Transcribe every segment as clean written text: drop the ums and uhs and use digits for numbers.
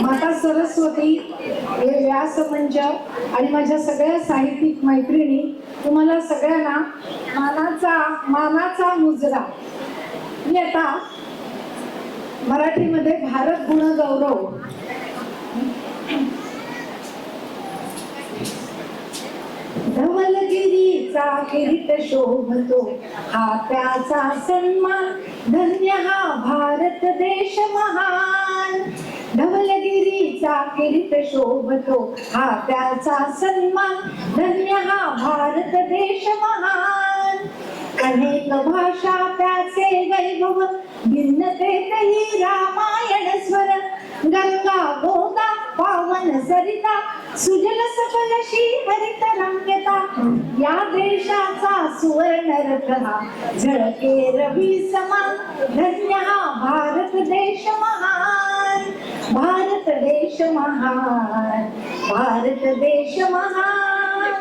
माता सरस्वती, हे व्यासमंच आणि माझ्या सगळ्या साहित्यिक मैत्रिणी, तुम्हाला सगळ्यांना मानाचा मुजरा. मी आता मराठीमध्ये भारत गुणगौरव धवलगिरीचा किरीट शोभतो, हा त्याचा सन्मान, धन्य हा भारत देश महान. धवलगिरीचा किरीट शोभतो, हा त्याचा सन्मान, धन्य हा भारत देश महान. अनेक भाषा त्याचे वैभव, भिन्नतेतही रामायण स्वर. गंगा गोदा पावन सरिता, सुजल सकल हरित रम्यता. या देशाचा सुवर्ण रथ हा, झळके रवी समान, धन्य हा भारत देश महान. भारत देश महान, भारत देश महान.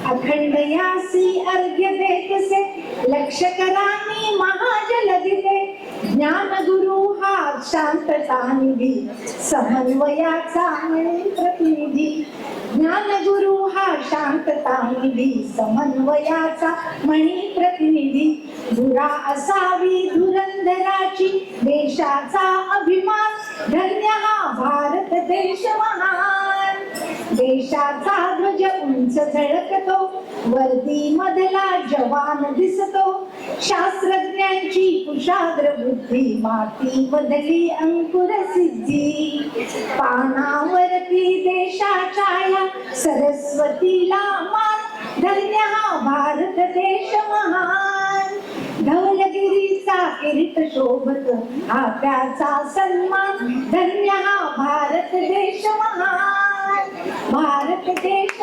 अखंड यासी अर्घ्य देतसे, लक्ष करानी महाजलदिते. ज्ञान गुरु हा शांतता निधी, समन्वयाचा मणी प्रतिनिधी. ज्ञान गुरु हा शांतता निधी, समन्वयाचा मणी प्रतिनिधी. धुरा असावी धुरंधराची, देशाचा अभिमान, धन्य हा भारत देश महान. देशाचा ध्वज उंच झळकतो, वर्दी मधला जवान दिसतो. शास्त्रज्ञांची कुशाग्र बुद्धी, माती मधली अंकुर सिद्धी. पानावरती देशाच्या या सरस्वतीला मान, धन्य हा भारत देश महान. धवलगिरीचा किरीट शोभतो, हा त्याचा सन्मान, धन्य हा भारत देश महान. भारत देश